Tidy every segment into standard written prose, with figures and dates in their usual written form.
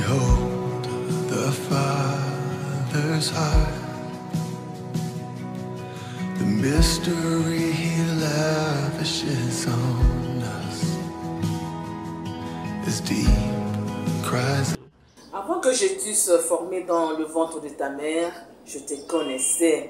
Behold the Father's heart, the mystery He lavishes on us, as deep cries. Avant que je t'eusse formé dans le ventre de ta mère, je te connaissais.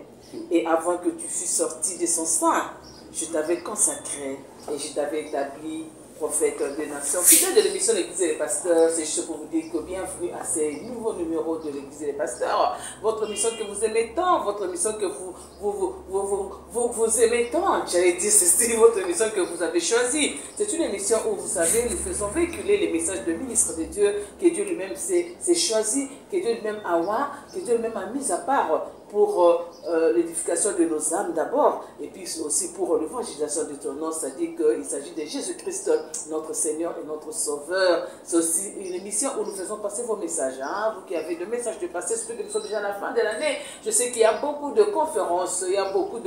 Et avant que tu fusses sorti de son sein, je t'avais consacré et je t'avais établi prophète des nations. Fidèle de l'émission L'Église et les pasteurs, c'est juste pour vous dire que bienvenue à ces nouveaux numéros de l'Église et les pasteurs. Votre émission que vous aimez tant, votre émission que vous aimez tant. J'allais dire, c'est votre émission que vous avez choisie. C'est une émission où, vous savez, nous faisons véhiculer les messages de ministre de Dieu, que Dieu lui-même s'est choisi, que Dieu lui-même a oint, que Dieu lui-même a mis à part pour l'édification de nos âmes d'abord, et puis aussi pour l'évangélisation de ton nom, c'est-à-dire qu'il s'agit de Jésus-Christ, notre Seigneur et notre Sauveur. C'est aussi une émission où nous faisons passer vos messages. Hein? Vous qui avez des messages de passer, surtout que nous sommes déjà à la fin de l'année, je sais qu'il y a beaucoup de conférences, il y a beaucoup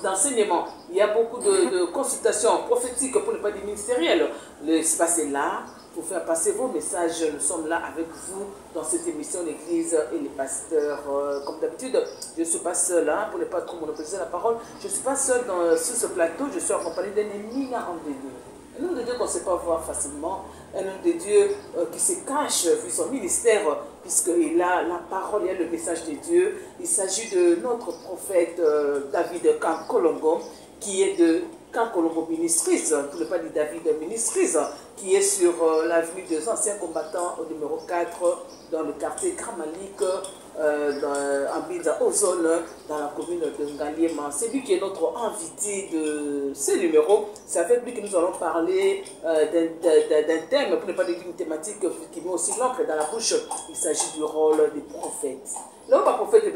d'enseignements, il y a beaucoup de consultations prophétiques, pour ne pas dire ministérielles. L'espace est là pour faire passer vos messages. Nous sommes là avec vous dans cette émission L'Église et les pasteurs. Comme d'habitude, je ne suis pas seul, hein, pour ne pas trop monopoliser la parole. Je ne suis pas seul sur ce plateau, je suis accompagné d'un éminent homme de Dieu. Un homme de Dieu qu'on ne sait pas voir facilement, un homme de Dieu qui se cache vu son ministère, puisqu'il a la parole, il a le message de Dieu. Il s'agit de notre prophète David Kankolongo, qui est de Kankolongo Ministries, pour ne pas dire David Ministries, qui est sur l'avenue des anciens combattants au numéro 4 dans le quartier Kramalik, en Binza Ozone, dans la commune de Ngaliema. C'est lui qui est notre invité de ce numéro. C'est avec lui que nous allons parler d'un thème, pour ne pas dire d'une thématique qui met aussi l'encre dans la bouche. Il s'agit du rôle des prophètes. Là, le prophète est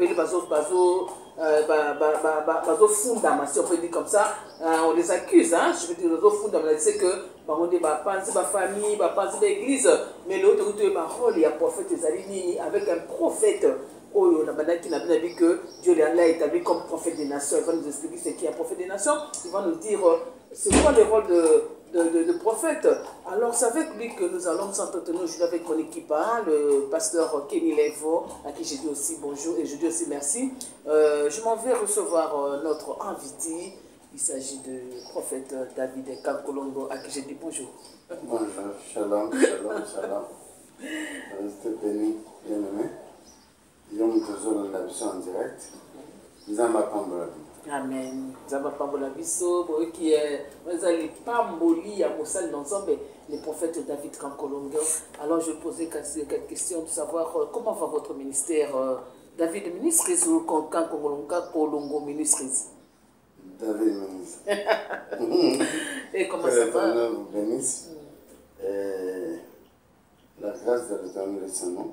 fondamation, on peut dire comme ça, on les accuse, hein, je veux dire, les fondamation, c'est que on dit ma famille, ma l'église, mais l'autre rôle, il y a prophète avec un prophète. Oh, on a qui n'a bien dit que Dieu l'a établi comme prophète des nations. Il va nous expliquer ce qu'est un prophète des nations. Il va nous dire c'est quoi le rôle de prophète. Alors c'est avec lui que nous allons nous entretenir aujourd'hui avec mon équipe, hein, le pasteur Kenny Levo, à qui j'ai dit aussi bonjour et je dis aussi merci. Je m'en vais recevoir notre invité. Il s'agit du prophète David Kankolongo, à qui j'ai dit bonjour. Bonjour, shalom, shalom, shalom. Restez bénis, bien-aimés. Yom toujours la vision en direct. Nzamba Pambola. Amen. Nzamba Pambola biso, qui est les Pamboli à Moussal d'ensemble, les prophètes David Kankolongo. Alors je vais poser quelques questions de savoir comment va votre ministère, David Ministries ou Kankolongo Ministries. David Ministries. Et comment ça va? Que vous bénisse. La grâce de l'Éternel est son nom.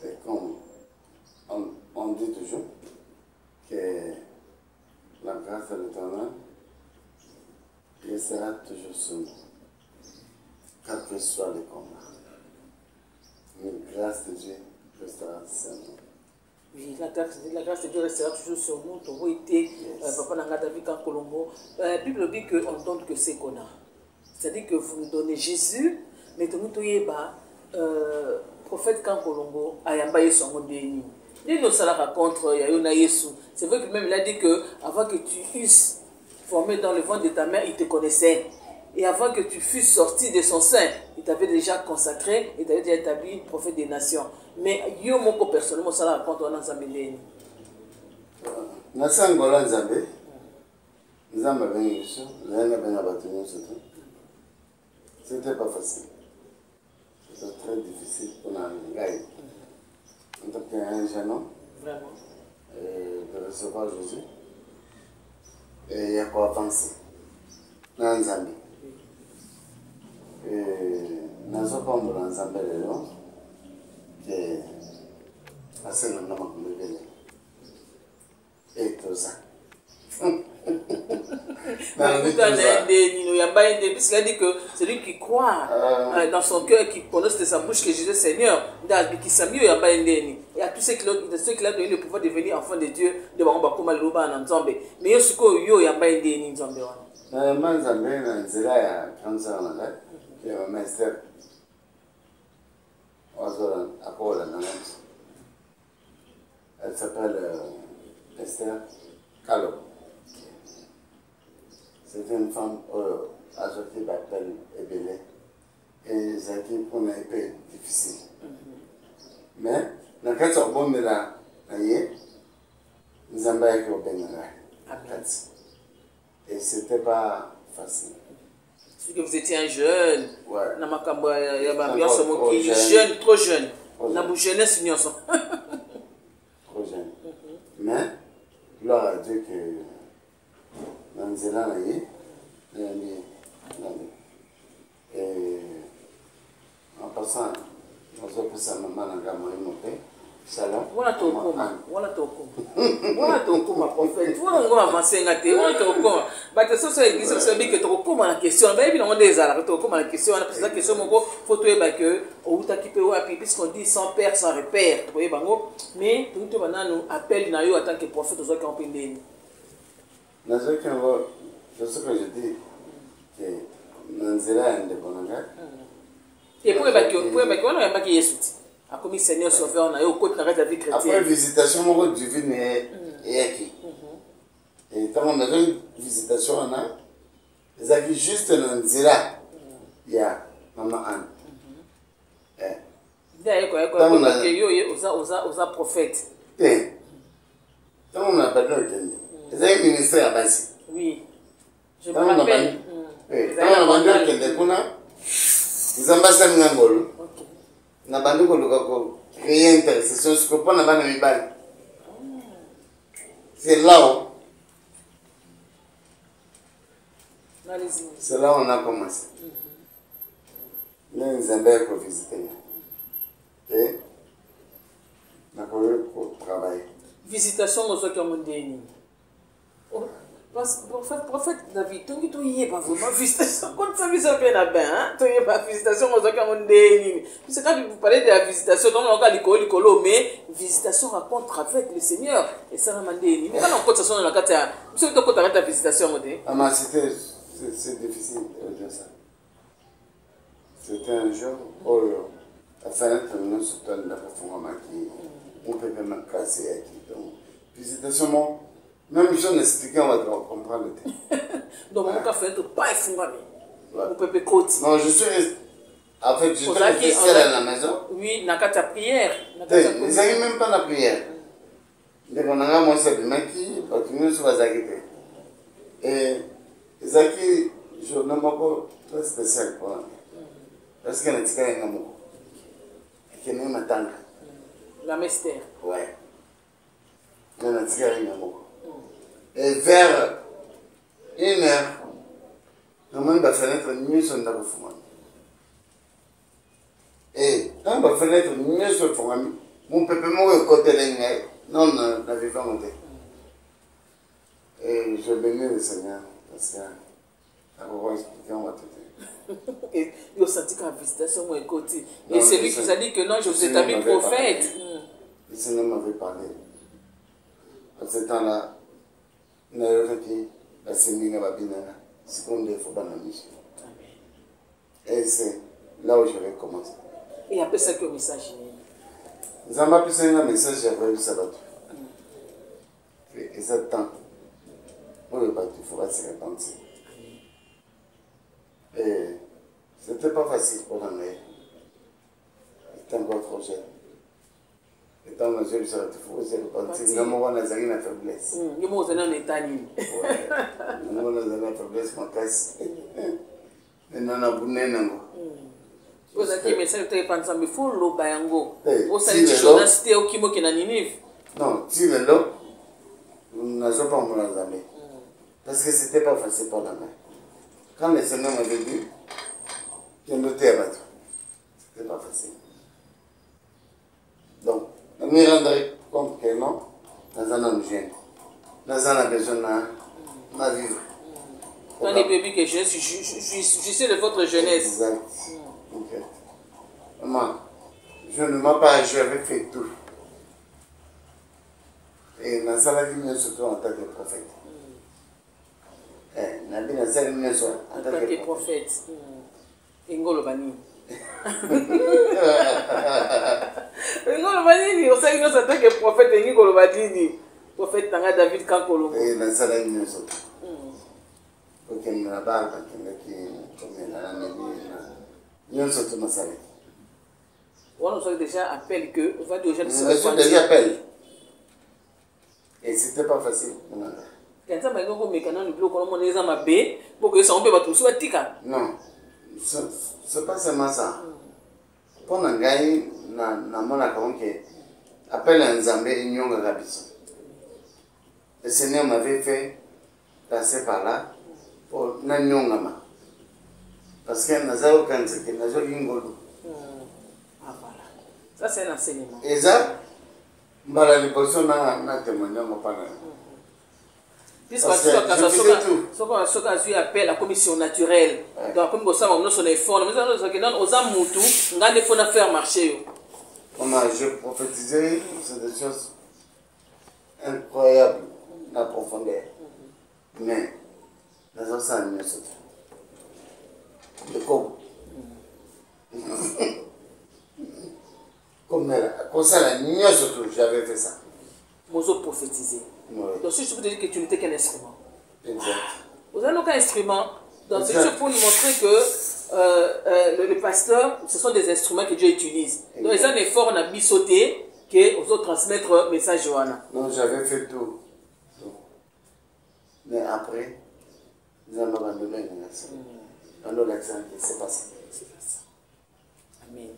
Et comme on dit toujours que la grâce de l'Éternel sera toujours sur nous, quel que soit le combat. La grâce de Dieu restera sur nous. Oui, la grâce de Dieu restera toujours sur nous. Tout été, Papa Nanga David Kankolongo. La Bible dit qu'on donne que ce qu'on a. C'est-à-dire que vous nous donnez Jésus, mais tout le monde prophète Kankolongo ayamba Yesu ngondeni. Dès nos salaires contre Yayona Yesu. C'est vrai que même il a dit que avant que tu fusses formé dans le ventre de ta mère, il te connaissait. Et avant que tu fusses sorti de son sein, il t'avait déjà consacré et t'avait déjà établi prophète des nations. Mais yo moko personnellement salaire contre on a zaméleni. Nasangola Nzambe. Nzamba bengi Yesu, nzanga benga batunyo surtout. C'était pas facile. C'était très difficile pour nous gagner. En tant qu'un jeune homme, de recevoir Jésus, et il y a quoi avancer dans Nzambe. Et nous sommes pas dans Nzambe qui est assez normalement et tout ça. Puisqu'il a dit que c'est lui qui croit dans son cœur, qui prononce de sa bouche que Jésus est Seigneur, et à tous ceux qui l'ont donné le pouvoir de devenir enfant de Dieu, de Bamba Koma Luba en Nzambe. Mais yo suko yo yamba ndeni Nzambe wana. Nzambe na nzela ya kansa na qui est un master. Elle s'appelle Esther Kalo. C'est une femme associée d'appel Ebele. Et Zaki pour une épée difficile. Mais, dans le cas de bon de la et c'était pas facile. Que vous étiez un jeune, ouais. Jeune, trop jeune. Trop jeunesse, trop jeune. Mais, gloire à Dieu que dans Zéland, et en passant, on se peut sa maman dans la maman, Shalom. Voilà ton coma. Voilà ton coma. Voilà ton coma, prophète. Voilà on va avancer à thé. Voilà ton coma. Bah que ce soit l'église, c'est bien que ton coma la question. Bah évidemment des arts. Ton coma la question. On a posé la question. Mon gros, faut trouver bah que au bout qui peut ou appuyer puisqu'on dit sans père, sans repère. Vous voyez bango. Mais tout le monde nous appelle naïo en tant que prophète aux autres qui ont pédé. Dans ce cas là, c'est ce que je dis que Nanzela est indépendante. Et pour bah que on a pas qui est a commis Seigneur Sauveur, on a eu au côté de la vie chrétienne. Après visitation, mon Dieu divine est acquis. Et quand on a une visitation, on a les acquis juste dans le Zéla. Il y a Maman Anne. Aux prophètes. Quand on a pas les acquis ministère à base. Oui. Je me rappelle. Quand on a vendu le Kuna, les ambassadeurs n'angolo. Na bandu ko luka ko créer intercession ce que pas na bana mibali. C'est là où on a commencé. Nous Zambé pour visiter. Et na pour travailler. Visitation aux autres qui ont déni. Prophète David, tu n'es pas vraiment visitation. Quand ça vise bien bien, tu n'es pas visitation aux autres qui ont déni. Parce que quand vous parlez de la visitation, comme on a dit mais visitation rencontre avec le Seigneur et ça m'a déni. Mais quand on compte ça dans la carte, vous savez quand la visitation ah mais c'est difficile de dire ça. C'était un jour où la fenêtre nous se donne la performance qui on peut même casser donc visitation même si on explique, on va comprendre le thème. Donc, on va faire pas effondrer. On peut continuer. Non, je suis. En fait, je suis resté à la maison. Oui, dans la prière. Ils n'arrivent même pas à la prière. Donc, on a moi, c'est le mec qui continue sur la zaguette. Et Zaki, je ne m'en pas très spécial pour moi. Parce qu'elle est très grande. Elle est ma tante. La mystère. Ouais. Elle est très grande. Et vers 1h, nous avons fenêtre mieux sur la fumée. Et quand la fenêtre mieux sur la fumée, mon peuple m'a côté de non, on n'avait pas monté. Et je bénis le Seigneur parce que ça va expliquer, on va tout dire. Et il a senti qu'à visitation est côté. Et c'est lui qui nous a dit que non, je vous établis prophète. Le Seigneur m'avait parlé. À ce temps-là, na yoki baseminga babinana seconde faut dans la mission. Et c'est là où je vais commencer. Et après ça que le message nous avons appris un message après le sabbat. Et ça temps pour le bâti il faut se repentir. Et c'était pas facile pour l'année. J'étais encore trop jeune. Et tant que je suis repentir, nous avons une faiblesse. Nous avons une état. Nous avons une faiblesse, ma casse. Et nous avons une vous avez message de penser mais faut l'eau bayango. Vous savez que chose c'était au kimo qui n'a Ninive. Non, si le lot, nous n'avons pas mon ami. Parce que c'était pas facile pour la main. Quand le Seigneur m'avait dit qu'il nous était abattu, c'était pas facile. Donc, nous nous rendons compte que non, nous avons besoin. Nous avons besoin de vivre. Quand les bébés que je suis de votre jeunesse. Exact. Okay. Maman, je ne m'en pas, j'avais fait tout. Et dans ça, la vie, surtout en tant que prophète. En tant que prophète. Engolo Bani. Ngolobadini, on sait que nous attendons que prophète Engi Golobadini. Prophète Tanga David Kankolo. Et dans ça, là, il nous saute. Ok, mais là-bas, quand il est comme il a la il nous saute, ma salle. On nous a déjà appelé que. On va déjà déjà appelé. Et c'était pas facile. Quand ça m'a dit que mes canaux ne bloquent pas mon examen B, pour que ça on peut pas tout soit tika. Non, c'est pas seulement ça. Pour un gars, na mon account qui appelle un Zambé Nyonga Gabiso. Le Seigneur m'avait fait passer par là pour Nanyongama. Parce que Nazaro Kanse, qui n'a jamais Ngolo. Ah voilà. Ça c'est un enseignement. Et ça, les personnes n'ont témoigné pas. Puisque ce qu'on a su appelle la commission naturelle. Donc comme ça, on a son effort. Nous avons aux amoutou, on a des fonds à faire marcher. Comment je prophétisais, c'est des choses incroyables. La profondeur. Mais, les autres, ça mieux sauté. Le corps. Comme ça, la mieux sauté, j'avais fait ça. Mozo prophétisé. Donc, si je peux te dire que tu n'étais qu'un instrument. Exact. Vous avez aucun instrument. Donc, c'est juste pour nous montrer que le pasteur, ce sont des instruments que Dieu utilise. Exact. Donc, ils ont un effort, on a bisauté, que vous transmettre le message Johanna. Non, j'avais fait tout. Mais après, nous avons abandonné l'accent. Abandonné l'accent, c'est pas ça. Amen.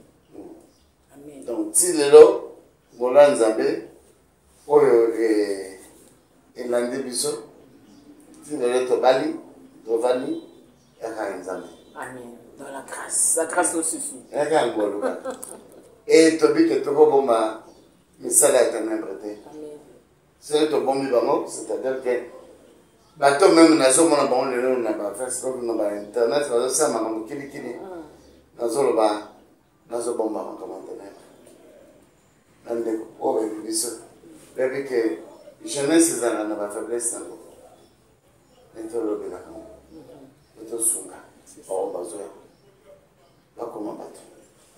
Amen. Donc, si le lot, Mola Nzambé, et l'andé biso, si le lot Tobali, Tovali, et Nzambé. Amen. Dans la grâce. La grâce nous suffit. Et Tobi que Tobo Boma, mais ça l'a été interprété. Amen. C'est le bon Bibango, c'est-à-dire que bateau même nazo mona bon le na ba Facebook na ba internet nazo sama na mukili kili nazo lo ba nazo bomba na commentaire ande o be biso bébé que jeunesse za na ba faiblesse na ko ento lo be na ko ento sunga o bazo ba ko mabato.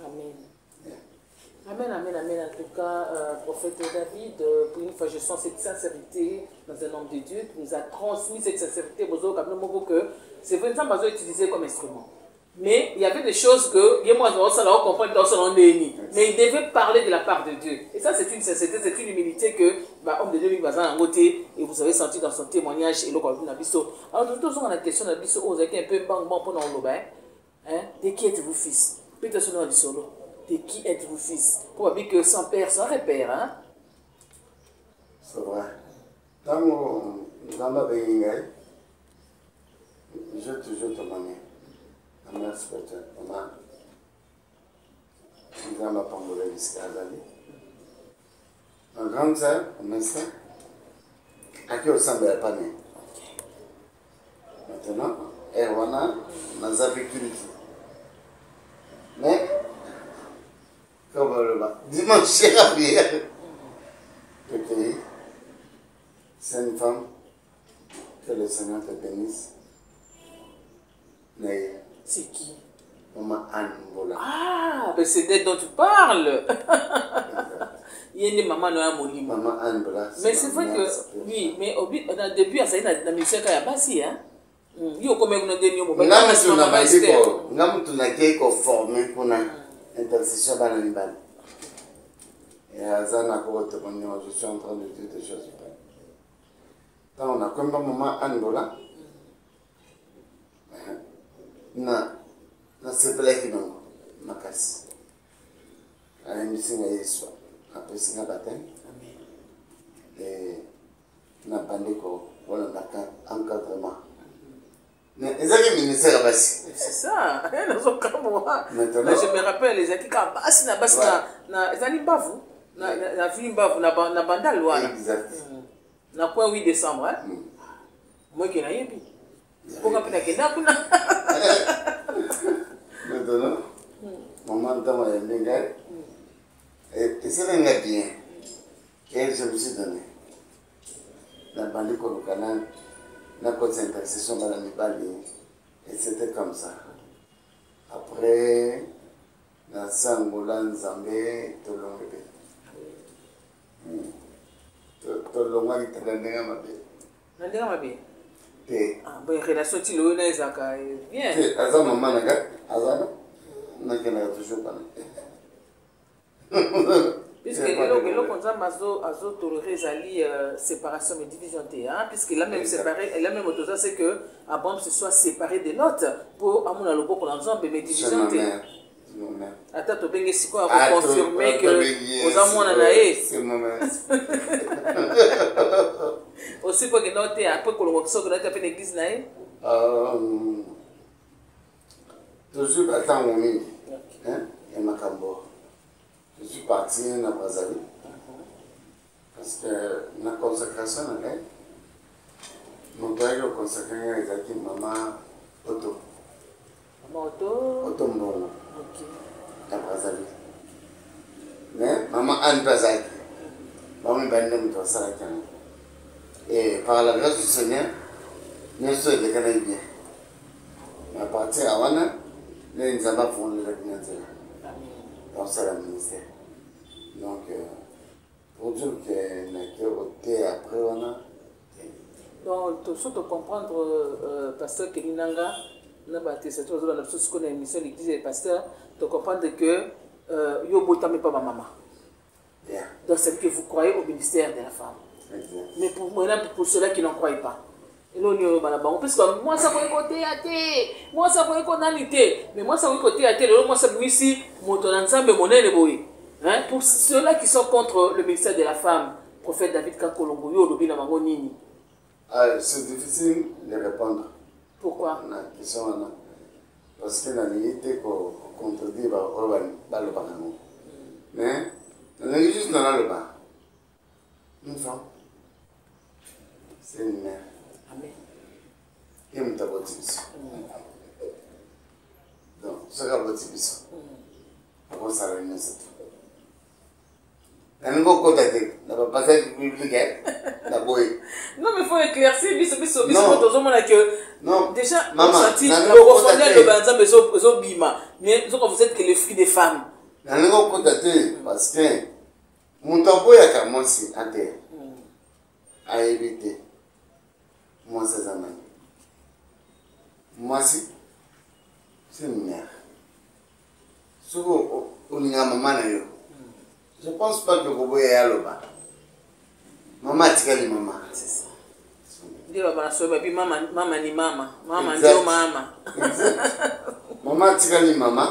Amen. Amen, amen, amen. En tout cas, prophète David, pour une fois, je sens cette sincérité dans un homme de Dieu qui nous a transmis cette sincérité. C'est vraiment pas utilisé comme instrument. Mais il y avait des choses que, moi, je comprends, mais il devait parler de la part de Dieu. Et ça, c'est une sincérité, c'est une humilité que, homme de Dieu, il va en côté, et vous avez senti dans son témoignage, et l'autre, alors, de toute façon, on a la question de la biso, vous avez un peu bang bang pendant le de qui êtes-vous fils? Peut-être sur le solo. De qui êtes-vous fils? Pour dire que sans père, sans repère, hein? C'est vrai. Dans ma bénédiction, je toujours te manier. Dans ma spirituelle, dans ma pangolais jusqu'à Dali. Ma grande sœur, ma sœur, à qui ressemble la panier. Maintenant, Erwana, dans la sécurité. Mais, comme le dimanche à prière, c'est une femme que le Seigneur te bénisse. Mais c'est qui? Maman Anne Bola. Ah, mais c'est d'elle dont tu parles. Il y a une maman Noa Molima. Maman Anne Bola. Mais c'est vrai que, oui, mais au début, ça y est, dans le ministère, il y a Bassi, hein? Il y a comme un des mots. Il y a un formé pour l'intercession dans les balles. Et à Zana, je suis en train de dire des choses. Donc, on a comme un moment Angola. Na c'est pas qui non, ma casse. À l'émission, il y a Yeshua. Après, c'est un baptême. Et na bandeko, voilà, encadrement. Mais ils ont un ministère à c'est ça, maintenant je me rappelle les équipes à Bassi na Bassi na Zanimbavu na Filimbavu na Bandal wana. Exact. Na point 8 décembre hein. Moi qui n'a rien dit. Pourquoi pas que kuna. Maintenant maman dans ma lingue et c'est un gars bien que je me suis donné. La bande ko kana la concentration dans les balles et c'était comme ça. Après na sangola nzambe tolonge tolonga kitandanga mabe nandinga mabe te bon relation ti lo na ezaka bien te aza mama na ga azana na kena toujours pas puisque eloko nzambe azotolere ezali séparation mais division te puisque il a même séparé elle a même autorisé c'est que Abraham se soit séparé des notes pour amona loboko na nzambe mais division te ata tobenge sikoyo akoconfirme que oza mwana na ye aussi po kenda te apres kolongo soki nati ape na église na ye toujours atango mingi ya makambo. Je suis parti à Brazzaville parce que la consécration, mon père a consacré à maman Otto. Maman Otto Otto Mbongo. À Brazzaville. Mais maman Anne Brazzaville. Maman Bandem de Salakan. Et par la grâce du Seigneur, nous sommes des Canadiens. À partir à Wana, nous avons fondé la Guinée. Dans ce ministère. Donc, pour dire que n'a après, on a. Donc, tout ça, comprendre, pasteur Kelinanga, n'a pas été cette chose, on a tout ce qu'on a émission l'église et pasteur, de comprendre que Yobotam n'est pas ma maman. Yeah. Donc, c'est que vous croyez au ministère de la femme. Exact. Mais pour ceux-là qui n'en croient pas. Et là, on est parce que moi, ça va côté à moi, ça va côté mais moi, ça va côté à moi, ça va ici, mon ensemble, mon ennemi. Pour ceux-là qui sont contre le ministère de la femme, prophète David Kakolongo, c'est difficile de répondre. Pourquoi? Parce que la vérité qu'on contredit le parlement. Mais, on est juste dans le bas. Une femme, c'est une mère. Amen. Et on t'a voté. Donc, ce qu'a voté, après ça va venir, c'est tout. Non, mais il faut éclaircir, non, déjà, maman, la profondeur de Banzam et Bima, mais vous êtes que les fruits des femmes. Parce que mon tabou est à moi aussi, à terre, à éviter. Moi, c'est un ami. Moi, c'est une mère. Souvent, on y a maman. Je ne pense pas que vous voyez à l'oba. Maman, tu as dit maman. C'est ça. Maman ni maman. Maman ni maman. Maman, tu as dit maman.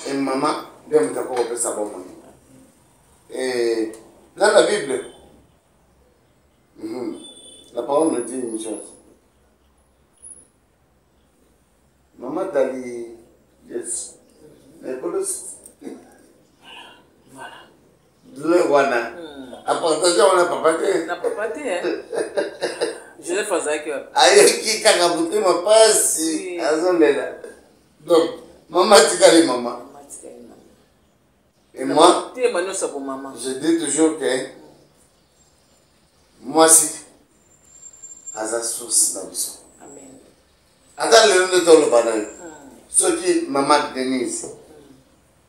Et maman, bien, tu as compris ça bon. Et dans la Bible, la parole me dit une chose. Maman t'a dit, yes. Mais pour le... Voilà. Le wana. Appartenant on a pas pâté. N'a pas pâté, hein. Je l'ai fait avec eux. Aïe, qui a rabouté ma passe. Donc, maman, tu as dit maman. Et moi, je dis toujours que moi aussi, à sa source d'ambition. Amen. Attends le nom de ton le ce qui maman Denise,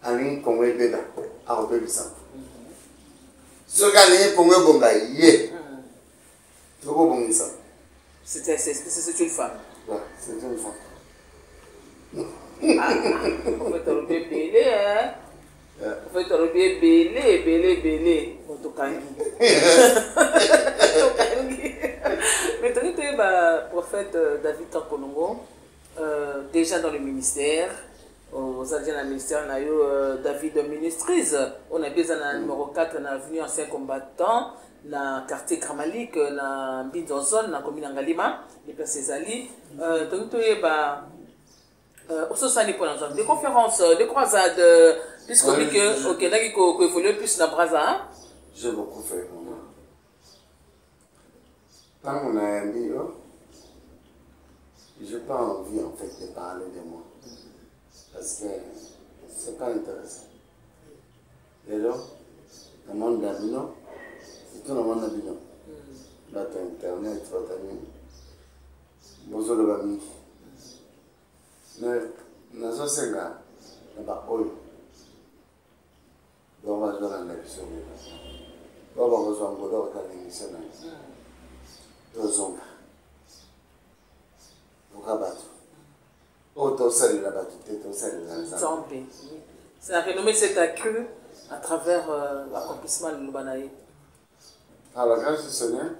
Aline Kongwe Beda, a repris ça. Ce qui a Kongwe Bonga, yé. Trop bon ça. C'est une femme. Ouais, c'est une femme. On va te remettre belé, hein. On va te remettre belé. On te cangue. Mais tu es prophète David Kakolongo, déjà dans le ministère. Aux agents du ministère, on a eu David Ministries. On a besoin de numéro 4, on a venu ancien combattant. Dans le quartier Kramalik, dans Bidonzon, dans la commune d'Angalima, les places Césali. Donc, tu es des conférences, des croisades, puisqu'on dit qu'au Kenya, il faut évoluer plus dans Brazza. J'ai beaucoup fait. Quand on a dit, je n'ai pas envie en fait de parler de moi. Parce que ce n'est pas intéressant. Et donc, le monde d'Abino, c'est tout le monde d'Abino. Là, tu as Internet, tu as mis. Bonjour le Bami. Mais, dans ce cas, il y a pas oil. Donc, on va jouer dans l'émission. On va rejoindre un boulot dans l'émission. Tozonga. Vukabato. Otosali la batute, tosali la Nzambe. C'est la renommée s'est accrue à travers l'accomplissement de l'Ubanaï. À la grâce du Seigneur,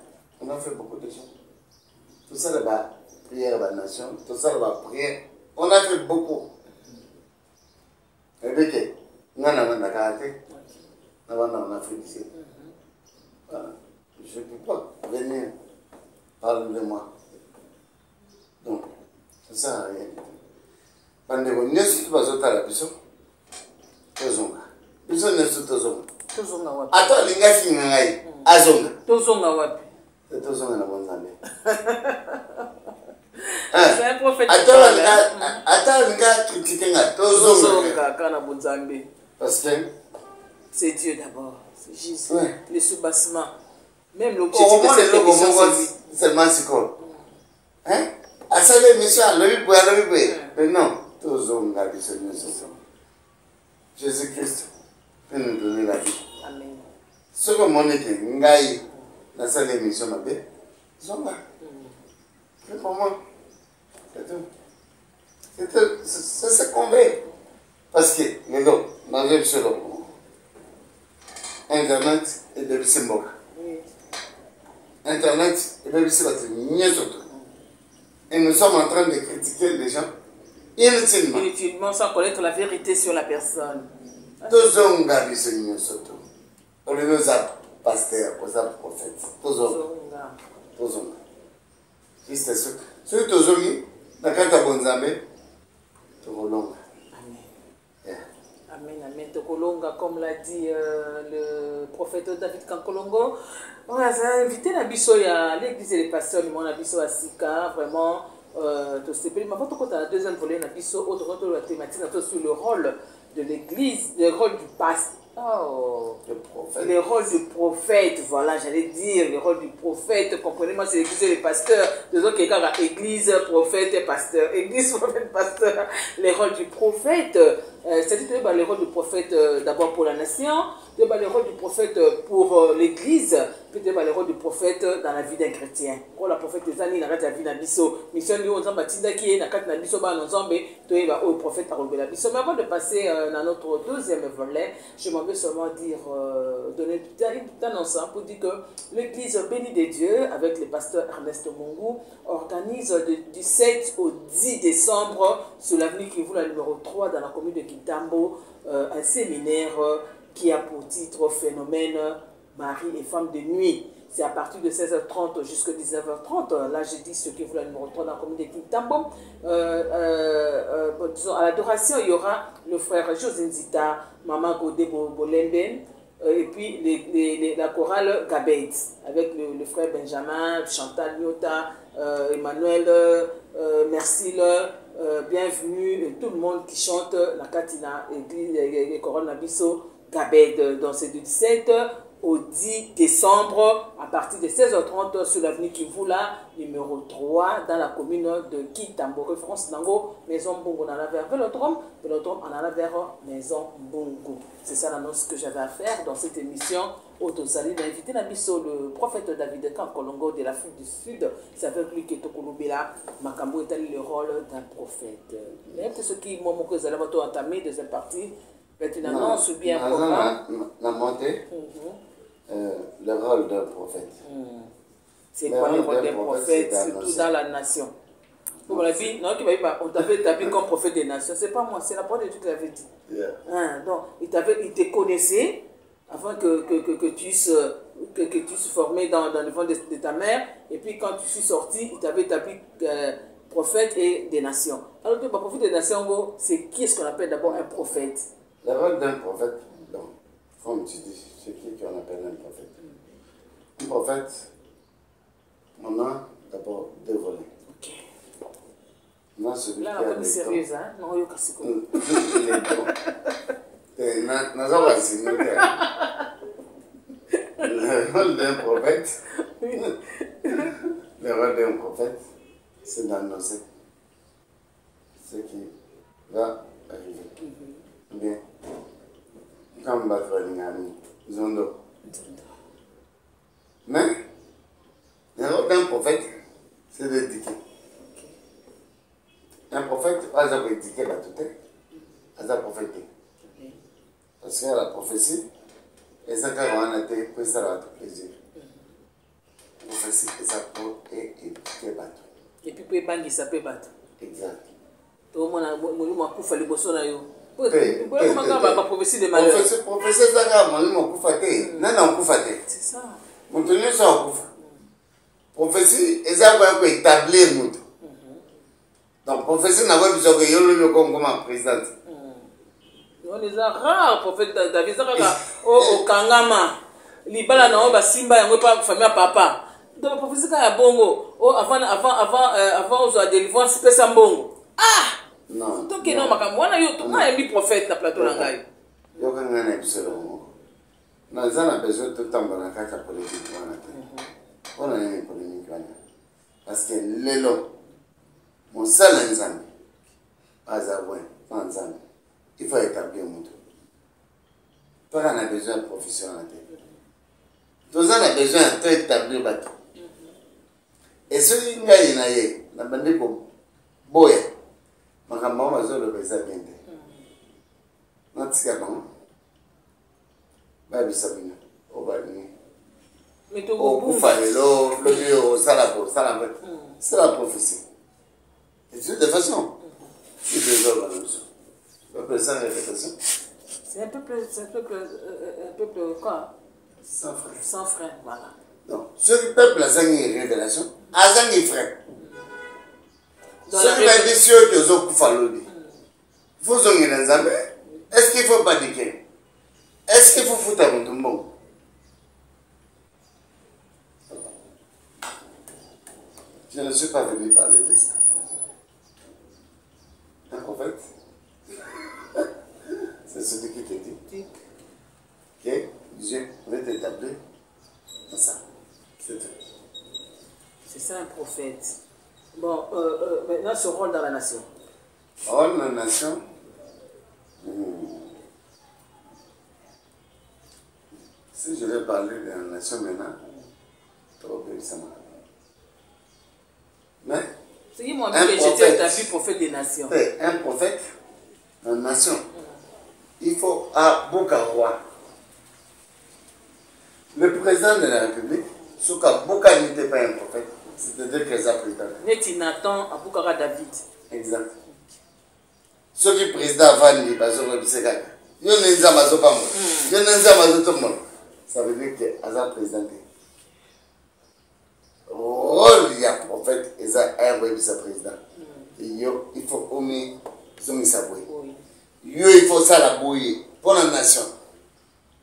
on a fait beaucoup de choses. Tout ça, la prière de la nation, tout ça, la prière, on a fait beaucoup. Et bien, on a karaté, on a fait ici. Je ne peux pas venir parler de moi. Donc, ça sert à rien. Pendant que nous sommes à la maison, Tozonga. Nous sommes Tozonga. Tozonga wapi. Attends, les gars, ils sont Azonga. Tozonga wapi. Tozonga na Bonzambe. C'est un prophète. Attends, les gars, critiquez Tozonga kana Bonzambe. Parce que c'est Dieu d'abord. C'est Jésus. Ouais. Les sous-bassements. Même au l'objectif moment de de cette l'eau, émission, c'est lui. seulement c'est quoi? Hein? À ça, l'émission, à l'œil, mais non, Tozonga, Jésus-Christ peut nous donner la vie. Amen. Ce que mon été, Ngaï, dans cette émission, ma belle, Zonga. C'est pour moi. C'est tout. C'est ce qu'on veut. Parce que, mais non, ma vie, c'est là. Internet est de l'Issemboka. Internet est de l'Issemboka. Et nous sommes en train de critiquer les gens inutilement. Inutilement, sans connaître la vérité sur la personne. Tozonga bisenyo soto. Ole nos pasteur, aux prophètes. Tozonga. Tozonga. Juste ce. Ce tozongi, nakata bonzambe, tozolonga. Amen. Amen, amen. Tokolonga, comme l'a dit le prophète David Kankolongo. On a invité Nabiso à l'église et les pasteurs, on a Nabiso à Sika, vraiment. Mais quand on a la deuxième volet, Nabiso, autre la thématique sur le rôle de l'église, le rôle du pasteur. Oh, le rôle du prophète, voilà, j'allais dire, le rôle du prophète, comprenez-moi, c'est l'église et les pasteurs, deux autres quelqu'un a église, prophète et pasteur, église, prophète, pasteur, le rôle du prophète, c'est-à-dire le rôle du prophète d'abord pour la nation, le rôle du prophète pour l'église, puis le rôle du prophète dans la vie d'un chrétien. Quand la prophète des années, dans la vie d'un bisso, mission de on s'en qui est dans la bisso, au prophète par la bisso. Mais avant de passer dans notre deuxième volet, je m'en vais seulement dire, donner une annonce pour dire que l'église bénie des dieux, avec le pasteur Ernest Mungu, organise du 7 au 10 décembre sur l'avenue Kivu, la numéro 3, dans la commune de Kitambo, un séminaire qui a pour titre Phénomène Marie et femme de nuit. C'est à partir de 16h30 jusqu'à 19h30. Là, j'ai dit ce qui vous la numéro 3 dans la commune de Kintambo. Disons, à l'adoration, il y aura le frère José Nzita, Maman Godé Bolemben, et puis la chorale Gabet, avec le frère Benjamin, Chantal Nyota, Emmanuel, Merci, bienvenue, et tout le monde qui chante la Katina, et chorale Nabiso Gabet. Donc, c'est du 17 au 10 décembre, à partir de 16h30 sur l'avenue Kivula, numéro 3, dans la commune de Kitambo. Référence Nango, Maison Bongo, on en a vers Vélodrome, Vélodrome, on en a vers Maison Bongo. C'est ça l'annonce que j'avais à faire dans cette émission. Autosali d'inviter Nabiso, le prophète David Kankolongo de l'Afrique du Sud. C'est avec lui que Tokolobela, Makambo est allé le rôle d'un prophète. Mais pour ceux qui m'ont entamé deuxième partie, une annonce ou bien un programme. La montée. Le rôle d'un prophète. C'est quoi le rôle d'un prophète, surtout dans la nation? Comme on l'a dit, on t'avait établi comme prophète des nations. C'est pas moi, c'est la parole de Dieu qui l'avait dit. Donc, il te connaissait avant que tu sois formé dans le ventre de ta mère. Et puis, quand tu suis sorti, il t'avait établi prophète et des nations. Alors, le prophète des nations, c'est qui est-ce qu'on appelle d'abord un prophète? Le rôle d'un prophète, donc, comme tu dis, c'est qui qu'on appelle un prophète? Un prophète, on a d'abord deux volets. Ok. On a celui là, qui a comme sérieuse, hein? Non, il y a cassé quoi? Le rôle d'un prophète, le rôle d'un prophète, c'est d'annoncer ce qui va arriver. Bien. Comme ils ont d'eau. Mais, le rôle d'un prophète, c'est d'éduquer. Un prophète, pas exemple éduquer la toute, à prophète. Parce que la prophétie, et ça, quand on a été, puis ça va être plaisir. Prophétie, et ça peut éduquer la toute. Et puis, peut bangi ça peut battre. Exact. Tout le monde a beaucoup de choses à faire. Prophétie de malheur. Prophétie, ça va, mon c'est ça. Mon tenue, ça prophétie, et ça va établir mon. Donc, prophétie n'a pas besoin de yo comme présidente. On est rare, prophète David, au Kangama. Libala na oba simba yango pa famille papa. Donc, prophétie ka ya bongo. Avant aux délivrance pesa mbongo. Ah! Non. Donc, non, makamwana yo, tout le monde prophète na plateau langai. Yo quand on a absolument. Non, ça n'a besoin de tout le temps dans la carte politique. On a une polémique. Parce que l'élo, mon seul ensemble, il faut établir mon tour. Toi, on a besoin de professionnel. Toi, on a besoin d'établir bateau. Et ce qui est là, la bande comme boya, ma campagne va se le baiser bien. Notre campagne, baby Sabine, au Bali. Mais tu au Fallelo, le lieu au Salabo, c'est la prophétie. Et de toute façon, c'est des organisations. Le président de répétition. C'est un peuple quoi? Sans frein. Sans frein, voilà. Donc, ce peuple a une révélation, a un frein. Ce qui va dire ceux qui ont Fallodi. Il faut zonger dans les amis. Est-ce qu'il faut paniquer? Est-ce qu'il faut foutre un monde? Je ne suis pas venu parler de ça. Un prophète, c'est celui qui te dit que Dieu va t'établir dans ça. C'est tout. C'est ça un prophète. Bon, maintenant, ce rôle dans la nation. Rôle dans la nation, si je vais parler de la nation maintenant, trop bien ça m'a. Mais c'est qui moi que j'étais établi prophète des nations. Un prophète dans la nation, il faut à Boka. Le président de la République, Souka Boka n'était pas un prophète, c'est-à-dire qu'il a président. Neti Nathan à Boukara David. Exact. Ceux qui président avant les bases de Bissegaka, il y a un Zamazo pas moi, il y a un Zamazo tout le monde. Ça veut dire que Azar présenté. Rôle il y a prophète et ça un vice-président. Il faut omer son saboué. Il faut ça la bouiller pour la nation.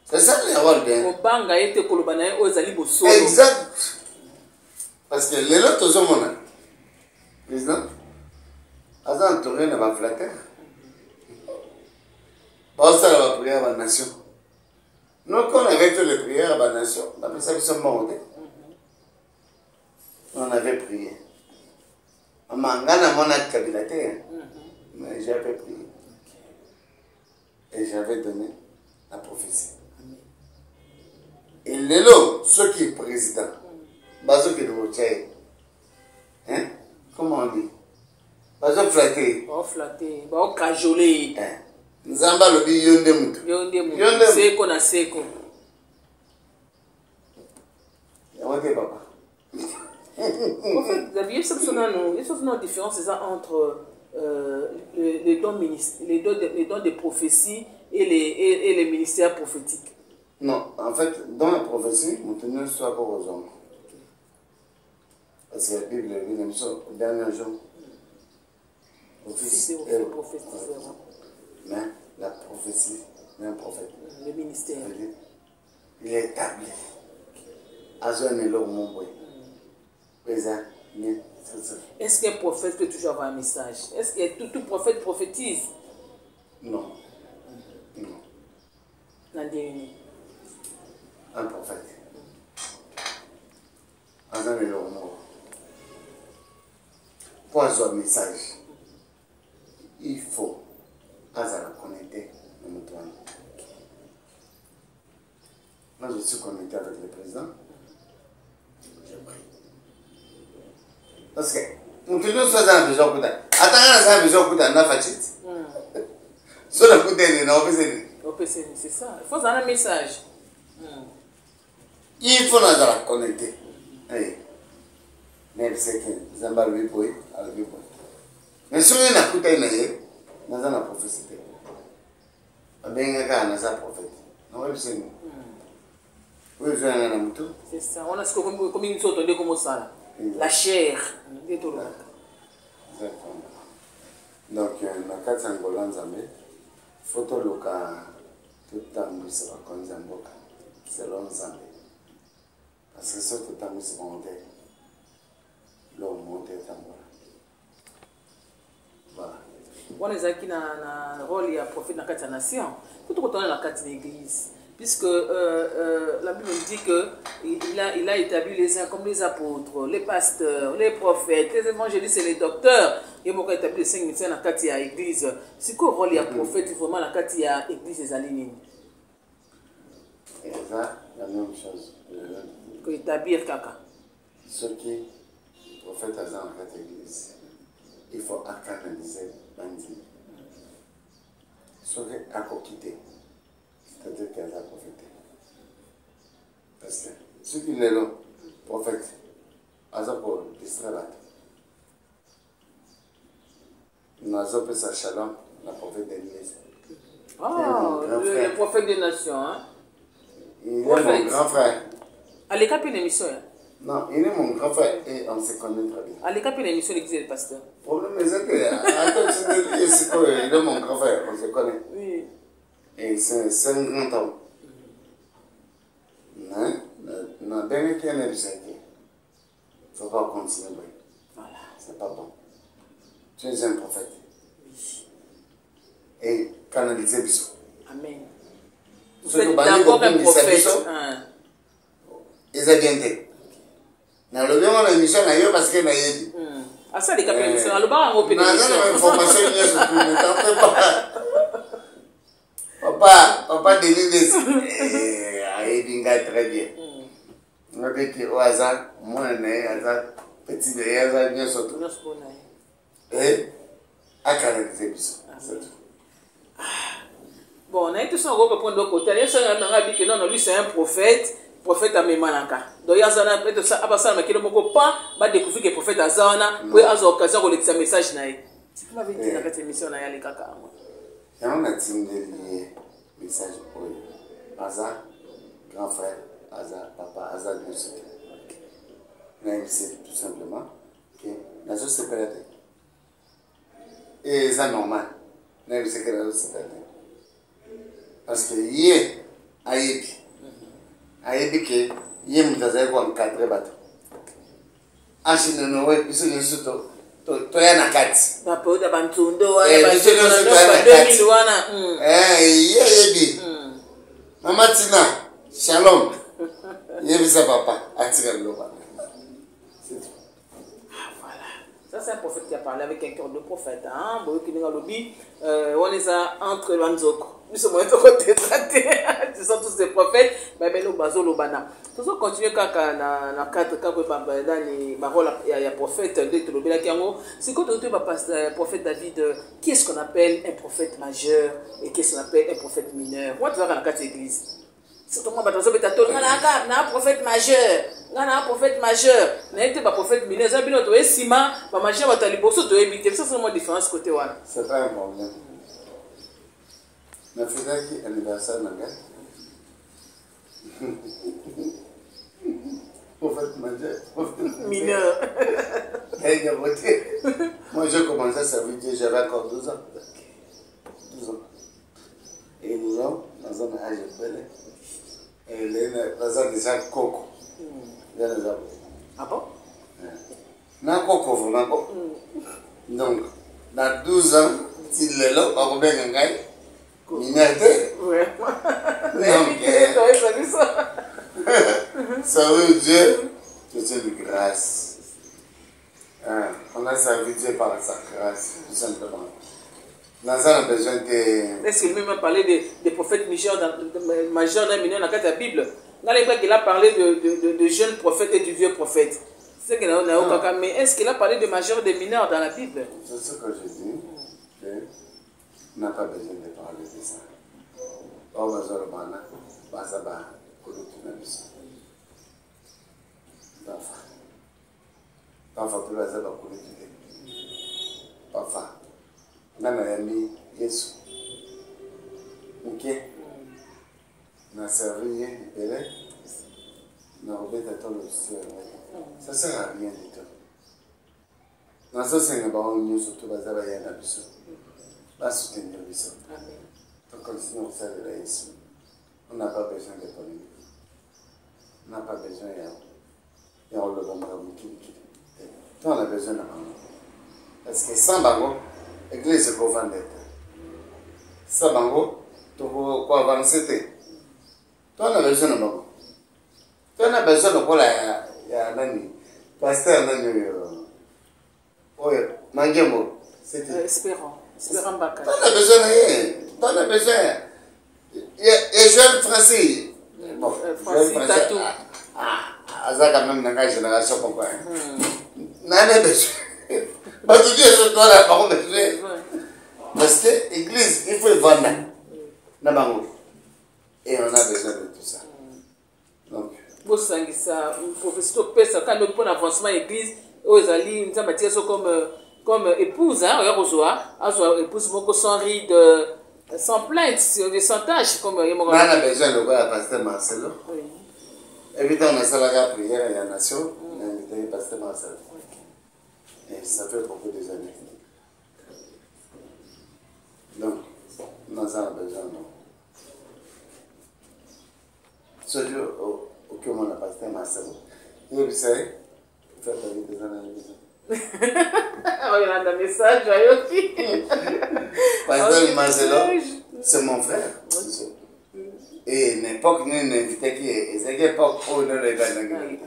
C'est ça le rôle bien. Exact. Parce que les autres hommes, président, Azar entouré ne va flatter. Parce ça va prier à la nation. Nous, quand on arrête les prières à la nation, on a ça qu'ils sont morts. On avait prié. Mais j'avais prié. Et j'avais donné la prophétie. Et les lots, ceux qui sont présidents, ceux qui sont hein? Comment on dit? Bazo flatté. Bazo flatté. Bazo cajolé. Nzamba le dit yonde mutu. Yonde mutu. Seko na seko. Yawate papa. En fait, il y a une différence entre les dons de prophétie et les ministères prophétiques. Non, en fait, dans la prophétie, nous tenons soit pour aux hommes. Parce que la Bible dit même ça, au dernier jour. Mais la prophétie, un prophète. Le ministère. Il est établi. Azon est l'homme, mon boy. Est-ce qu'un prophète peut toujours avoir un message? Est-ce que tout prophète prophétise? Non. Non. Un prophète. Azon est l'homme. Pour avoir un message, il faut la connecter à notre quand je suis connecté avec le président, je prie. Parce que, nous toujours faisons un besoin de temps. Attends, un besoin de temps, on a fait. Sur le coup d'année, on peut c'est ça. Il faut un message. Il faut nous connecter. Mais c'est que Zamba lui pouvait, lui pouvait. Mais si on a écouté une année, nous avons prophétisé. Bien que nous avons prophète. Non, oui, c'est nous. Oui, je viens à tout. C'est ça. On a ce que comme une sorte de comme ça. La chair. Exactement. Donc, dans le cas de Angola, photo loca tout le temps nous sera comme Zamboka selon Zambé parce que ce tout le temps nous sera monté l'homme monté Zambola voilà on est qui na rôle ya prophète dans la nation tout retourner dans la l'église puisque la Bible dit que il a établi les uns comme les apôtres, les pasteurs, les prophètes, les évangélistes et les docteurs. Et moi, établi les 5 médecins dans l'église. C'est quoi le rôle du prophète vraiment dans l'église des alignés? Et ça, la même chose. Que établir caca. Ce qui est prophète dans l'église, il faut canaliser Bandi. Ce qui est à quitter. C'est-à-dire qu'elle a prophété. Parce que ceux qui sont là, prophète, ils ont pour distraire la tête. Nous avons fait ça Shalom, la prophète de l'Église. Ah, le prophète des nations. Hein? Il est mon grand frère. À l'écart, une émission. Non, il est mon grand frère et on se connaît très bien. À l'écart, une émission, l'église et le pasteur. Le problème c'est que, attends, il est mon grand frère, on se connaît. Oui. Et c'est un grand homme. Non, bien qu'il y ait un épisode, il ne faut pas continuer. Voilà. C'est pas bon. Tu es un prophète. Oui. Et canaliser Bissot. Amen. Vous êtes d'abord un prophète. Ils ont bien été. Dans le bien, on a une mission ailleurs parce qu'il y a dit. Ah, ça, les capitaines, c'est dans le bar, on a une information, il y a surtout. Ne t'en fais pas. Papa Denis, il est très bien. On dit qu'au hasard, moi, hasard, petit de hasard, bien surtout. Et à canaliser Bissot. Bon, on a été sur un gros point de l'autre côté. Il y a un qui non, lui c'est un prophète à Memanaka. Donc il y a un peu de ça, à ça, mais qui ne peut pas découvrir que le prophète a Zana, pour avoir l'occasion de laisser un message. Tu m'avais dit dans cette émission, il y a les caca. Il y a un message pour Aza, grand frère, Aza, papa, Aza, bien sûr. Mais c'est tout simplement que la chose se perd. Et c'est normal. Mais c'est que la chose se perd. Parce que hier, Aïebi que hier, nous avons encadré le bateau. Achille, nous avons pu se surtout. Tu es en Akati. Papa, tu as un tundo, tu as Maman Tina, shalom. Yebi sa papa, attire le loba. C'est tout. Voilà. Ça, c'est un prophète qui a parlé avec un cœur de prophète. Hein? On les a entre Wanzoko. Nous sommes en train de traiter. Ce sont tous des prophètes. Mais nous bazo lobana. Tout ça continue quand na cadre quand dans parole il y a prophète de lobela kiango. C'est quand on te prophète David, qui est-ce qu'on appelle un prophète majeur et qu'est-ce qu'on appelle un prophète mineur? Moi tu vas dans la carte église. C'est comment batazo betato na un prophète majeur. Na un prophète majeur. Na été pas prophète mineur. Ça bino to esima ba majeur batali bosso to ebité. Ça c'est vraiment différence côté wana. C'est pas un problème. Mais faisais qui anniversaire n'a pas. Prophète majeur. Mineur. Moi j'ai commencé à servir Dieu, j'avais encore 12 ans. 12 ans. Et nous avons dans un âge belé. Et nous avons déjà coco. Ah bon? N'a coco vraiment. Donc, dans 12 ans, s'il est là, on va bien gagner. Minorité. Ouais. Ça veut dire que c'est de grâce. On a servi Dieu par sa grâce, tout simplement. Naza a besoin que... Est-ce qu'il même a parlé des prophètes majeurs dans la Bible? Il a parlé de jeunes prophètes et du vieux prophète. C'est qu'il a mais est-ce qu'il a parlé de majeurs et de mineurs dans la Bible? C'est ce que je dis. On n'a pas besoin de parler de ça. On va faire le bana. Basa ba. Kodo tunabisa. Dafa. Dafa tu basa ba kodo tunabisa. Dafa. Nana yami Yesu. Ok. Na servi Belé. Na obéta ton le ciel. Ça sert à rien du tout. Dans ce sens, nous avons surtout basé à la mission. Pas soutenir la mission. Donc, continuons à faire la mission. On n'a pas besoin de polémique. On n'a pas besoin de le bon on a besoin de bango. Parce que sans bango, l'église est pour vendre. Sans bango, tu peux avancer. Toi, on a besoin de bango. Toi, on a besoin de quoi la nani. Pasteur nani. Oui, Mangembo. Espérant Bakar. T'en as besoin de rien. T'en as besoin. Et jeune français. Bon, Français Tatou. Ça quand même dans la génération pourquoi. N'en a besoin. Parce que Dieu se doit la parole besoin. Parce que l'église, il faut vendre. Et on a besoin de tout ça. Donc. Bon, ça, professeur Pesa, quand on prend avancement l'église, aux alliés, nous avons tiré ça comme épouse, hein, épouse sans ride, sans plainte, sans tâche, comme on a besoin de voir le pasteur Marcelo. Oui. Évidemment, on a ça la prière et la nation, on a invité le pasteur Marcelo. Et ça fait beaucoup des années. Donc, nous avons besoin de. Ce jour, auquel on a pasteur Marcelo. Vous savez, ça fait des années. Regarde un message, Pasteur Marcelo, c'est mon frère. Et l'époque, nous invité qui est. C'est l'époque où nous les gagnons.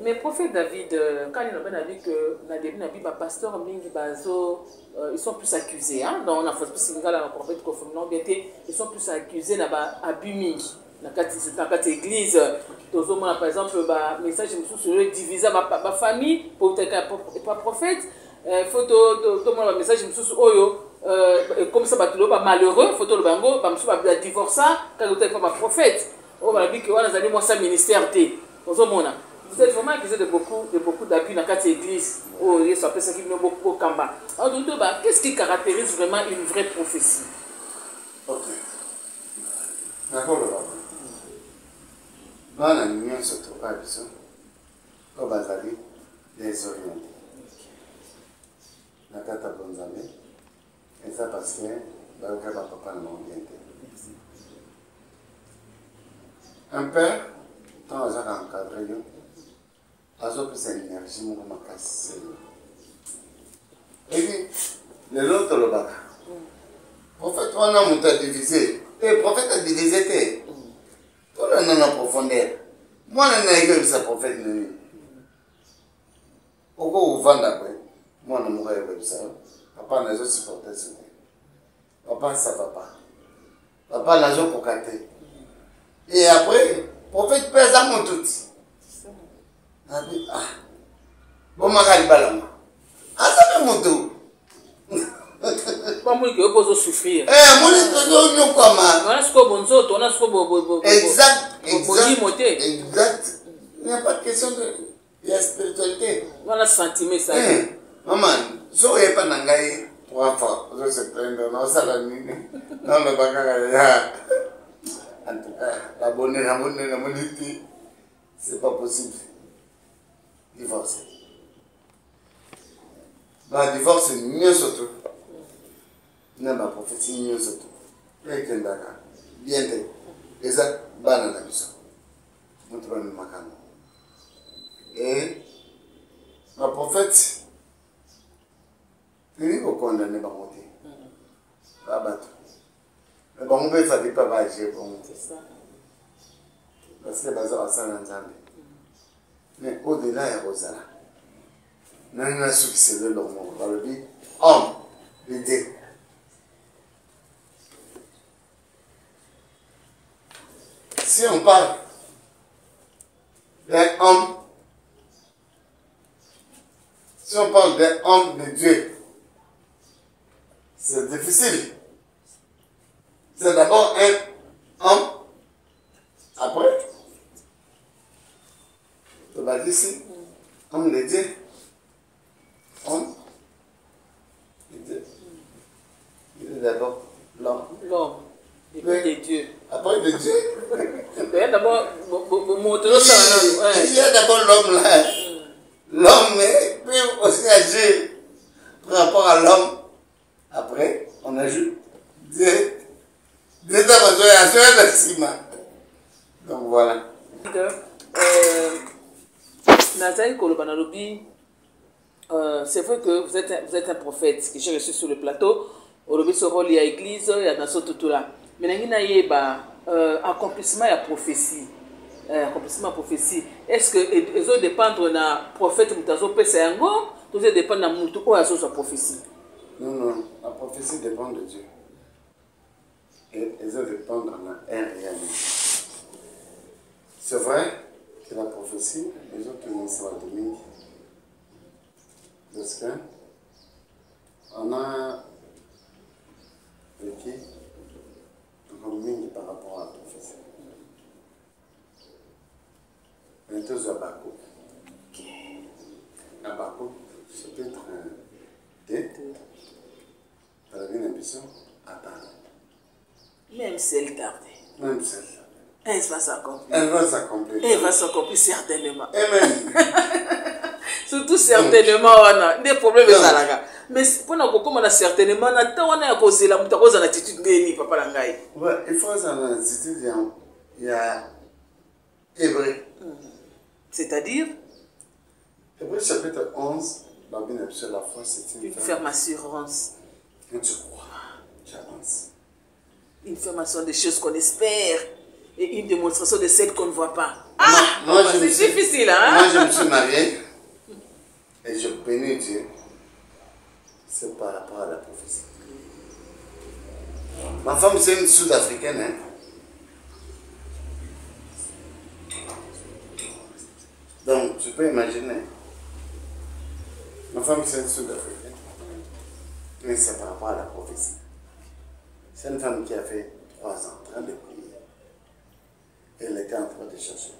Mais prophète David, quand il a dit que la Bible, pasteur Mingi Bazo, ils sont plus accusés. Hein? Donc on a fait plus de la prophète Kofunon, ils sont plus accusés d'abus Mingi. Dans cette église, par exemple, le message sur le diviser ma famille pour être pas prophète. Il faut que le message sur Oyo, comme ça, malheureux, il faut que le bango, il divorcer quand il n'est pas prophète. On va dire que on a moi ça ministère vous êtes vraiment accusé de beaucoup d'abus dans cette église. Oh, il s'appelle ça qui vient beaucoup au Kamba. Alors, qu'est-ce qui caractérise vraiment une vraie prophétie? Ok. D'accord, le papa. Dans la lumière se trouve à Bissot, au Bazali, désorienté. La carte à Bonzamé, et ça parce que le papa n'a pas orienté. Un père, quand on a encadré, il a pris une énergie comme un casse. Et puis, le l'autre le bac. Le prophète, on a monté divisé. Le prophète a divisé. Tout le monde en profondeur. Moi, je n'ai pas sa prophète. Pourquoi vous vendez après? Moi, je n'ai pas eu ça. Papa n'a pas supporté ça. Papa, ça ne va pas. Papa n'a pas cocaté. Et après, le prophète pèse à mon tout. Ah, bon, ma calme. Ah, ça fait mon tout. Pas moi qui oppose souffrir. Eh, moi, je ne quoi, ma. On a ce qu'on bonzo, on a ce qu'on exact. Exact. Il n'y a pas de question de la spiritualité. On a sentiment ça. Maman, je ne vais pas n'engager 3 fois. Je sais pas, non, ça la nuit. Non, le bagage. En tout cas, l'abonné, c'est pas possible. Divorcer. Le divorce, c'est mieux surtout. Non, ma prophétie, mieux surtout. Et qu'il y a bien fait. Et ça, banane la mission. Nous trouvons le macano. Et ma prophète, il faut condamner ma montée. Pas battre. Mais bon, on ne peut pas agir pour moi. C'est ça. Parce que bazar a ça dans Zambie. Mais au-delà, il y a Rosala. Nana succès de l'homme, on le dit, homme, l'idée. Si on parle d'un homme, si on parle d'un homme de Dieu, c'est difficile. C'est d'abord un homme, après, on va dire ici, homme de Dieu, homme de Dieu. Il est d'abord l'homme. L'homme, et puis de Dieu. Après de Dieu. D'abord, Il y a d'abord l'homme là. L'homme peut aussi agir par rapport à l'homme. Après, on ajoute Dieu. Dieu a besoin de ciment. Donc voilà. C'est vrai que vous êtes un prophète que j'ai reçu sur le plateau. Au lobby sur rôle, il y a l'église, il y a dans tout là. Mais il y a accomplissement et prophétie. Accomplissement et prophétie. Est-ce que les autres dépendent de prophète Moutazo Pessango ou les autres dépendent de Moutou ou à sa prophétie? Non, non, la prophétie dépend de Dieu. Et les autres dépendent de un réalité. C'est vrai que la prophétie, les autres ne sont pas dominés. Parce que on a vécu un mini par rapport à la prophétie. Maintenant, c'est Abakouk. Abakouk, c'est peut-être un dé. Par la vie d'ambition, attendre. Même si elle tarde. Même si elle va s'accomplir. Elle va s'accomplir. Elle va s'accomplir certainement. Et même. Surtout certainement, on a des problèmes avec ça. Mais pour nous, comme on a certainement, on a causé la moutarose en attitude de papa Langaï. Ouais, il faut ça en attitude, il y a Hébreu. C'est-à-dire Hébreu chapitre 11, la Bible sur la foi, c'est une ferme assurance. Quand tu crois, tu avances. Une affirmation des choses qu'on espère et une démonstration de celles qu'on ne voit pas. Moi, c'est difficile, hein? Moi, je me suis marié et je bénis Dieu. C'est par rapport à la prophétie. Ma femme, c'est une Sud-Africaine. Hein? Donc, tu peux imaginer. Ma femme, c'est une Sud-Africaine. Mais c'est par rapport à la prophétie. C'est une femme qui a fait 3 ans en train de prier. Elle était en train de chercher.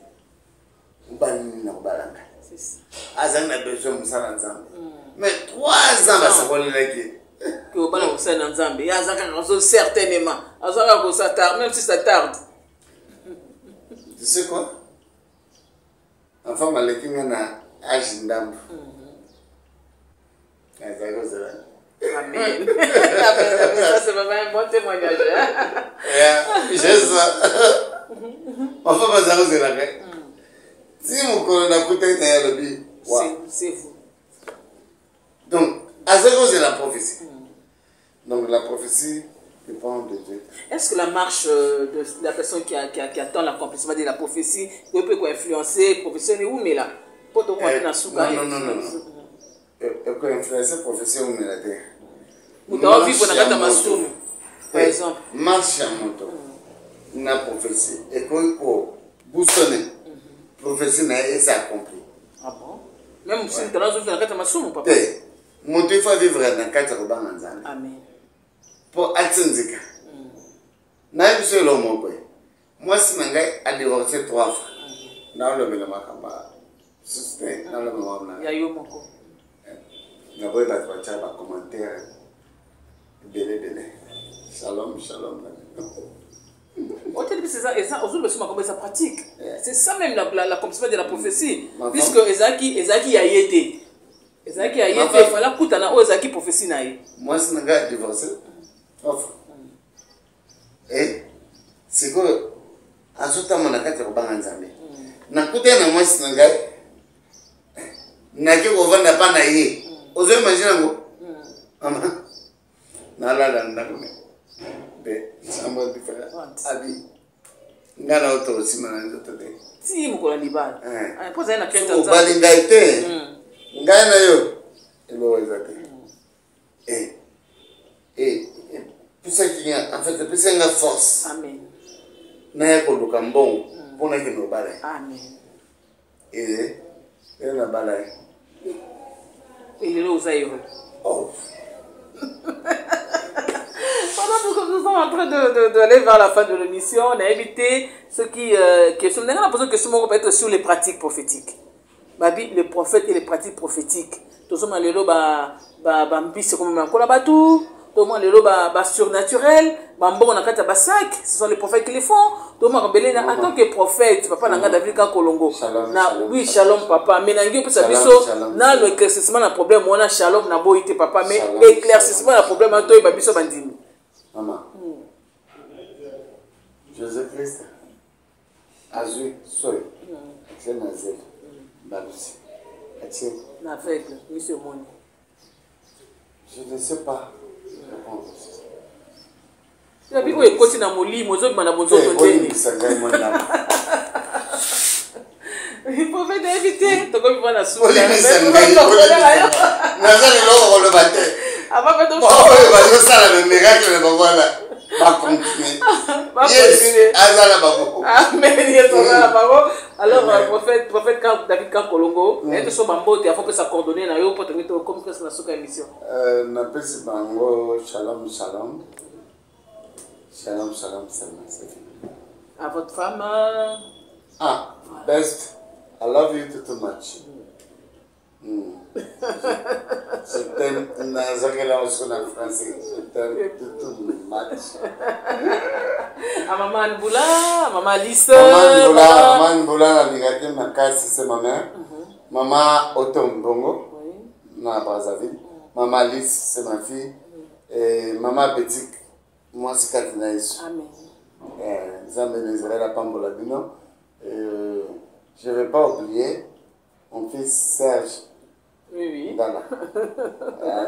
C'est ça. Mais 3 ans, ça va aller. Que vous parlez de Nzambe. Il y a certainement. Même si ça tarde. Tu sais quoi? La femme, elle est un âge d'âme. Amen. Ça, c'est vraiment un bon témoignage. J'ai ça. Ma femme, elle est là. Si mon collègue a peut-être le but, c'est vous. donc, à ce que c'est la prophétie. Donc, la prophétie dépend de Dieu. Est-ce que la marche de la personne qui attend l'accomplissement de la prophétie peut influencer la prophétie ou mais là? Non. Elle peut influencer la prophétie ou mais là. Vous devez vivre dans la masoum, par exemple. Marche à moto. La prophétie. Et quand il faut boustonner, la prophétie n'a pas accompli. Ah bon? Même si tu as dans la masoum, papa? Mon Dieu, il faut vivre dans la carte de Banganzan. Amen. Pour atteindre. N'a pas besoin de l'homme. Moi, si je suis divorcé 3 fois, je ne vais pas suspect. Il y a eu mon corps. Je vais pas commentaire. Shalom. Ça pratique. C'est ça même l'accomplissement de la prophétie. Puisque Ezaki a été. Ezaki a été. Il fallait écouter Ezaki prophétie. Moi, si je suis divorcé 3 fois. Et c'est que, à ce temps, je suis divorcé. Nakuta na mwasi na ngai naki kovanda pa na ye ozo imagine ngo ama nalala ndako be samba diferent abi ngana auto sima na ndoto de si mukola libala poza na kenta so bali ngai te ngai na yo Et le réalisateur. Et puis ça qui a, en fait, puis c'est une force. Amen. N'a pas de cambon pour ne nous balai. Amen. Et la balai. Et il est là aux aéros. Oh. Pendant que nous sommes en train d'aller vers la fin de l'émission, on a invité ceux qui questions. On a posé une question peut-être sur les pratiques prophétiques. Babi, les prophètes et les pratiques prophétiques. Tout ça, le lo c'est comme un colabatou. Tout le monde le lo surnaturel. Bambo on a quatre basak. Ce sont les prophètes qui les font. Tout le monde en tant que prophète, papa n'a pas David Kolongo. Oui, shalom papa. Mais n'angi peut sabiso. Na le éclaircissement na problème. On a shalom na boité papa. Mais éclaircissement na problème. On a babiso bandini. Maman. Jésus-Christ. Azui, soy. C'est Nazel. Balusi. Atier. N'aveugle, monsieur Moni. Je ne sais pas répondre. Tu as vu où est côté dans mon lit, moi je m'en ai besoin de toi. Il faut faire d'inviter. Tu comme il va la soupe. Le avant de ça, le miracle, voilà. Va continuer. Alors, prophète David Kolongo, est-ce que ce bambo tu as fait ça coordonner na yo pour te mettre comme que c'est la souka émission. Na pesi bango shalom shalom. Shalom shalom shalom. À votre femme. Ah, best. I love you too much. Je t'aime, Nazarela aussi en français. Je t'aime too much. À maman Nboula, maman Alice. Maman Nboula, la migration, ma casse, c'est ma mère. Maman Otombongo, na Brazzaville. Maman Alice, c'est ma fille. Et maman Bétique, moi c'est Katinaïs. Amen. Zambé Nazarela Pambola Bino. Je ne vais pas oublier mon fils Serge. Oui. Voilà.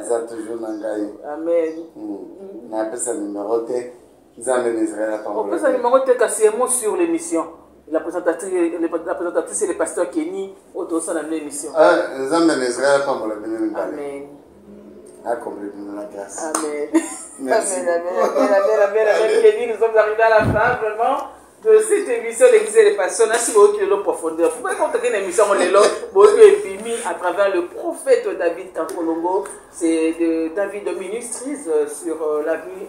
Ça toujours Nangaï. Amen. On a appelé ça numéro T. Zambé Nazarela Pambola. On peut ça numéro T car c'est un mot sur l'émission. La présentatrice et le pasteur Kenny au sein de l'émission. Zambé Nazarela Pambola Bino. Amen. A compris la grâce. Amen. Merci. Amen. Kenny, nous sommes arrivés à la fin vraiment de cette émission l'Église et les personnes. Merci beaucoup de l'eau profondeur. Vous pouvez contacter une émission en l'élo, beaucoup émis à travers le prophète David Kolongo. C'est de David de Ministries sur la vie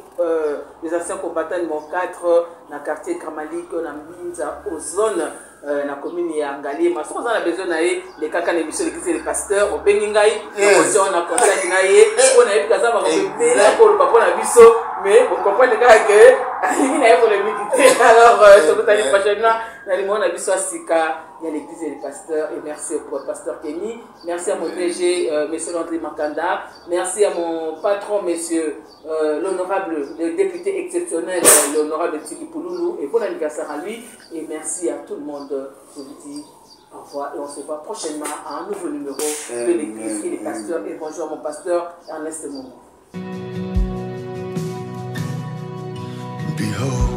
des anciens combattants de mon 4 dans le quartier Kramalik, dans Minza, aux zones. Na commune ya Ngali maso on a besoin d'aller les caca l'émission l'église les pasteurs au Beningai on a contact naie on a eu kaza ba ko bela ko ba ko na biso mais on comprend que il na pour le méditer alors ce que tu as prochainement na limon na biso sika il y a l'église et les pasteurs et merci au pasteur Kenny, merci à mon DG monsieur André Makanda, merci à mon patron monsieur l'honorable le député exceptionnel l'honorable Tiki Pouloulou et bon anniversaire à lui et merci à tout le monde. Je vous dis au revoir et on se voit prochainement à un nouveau numéro de l'église et les pasteurs. Et bonjour à mon pasteur Ernest Momo. Behold.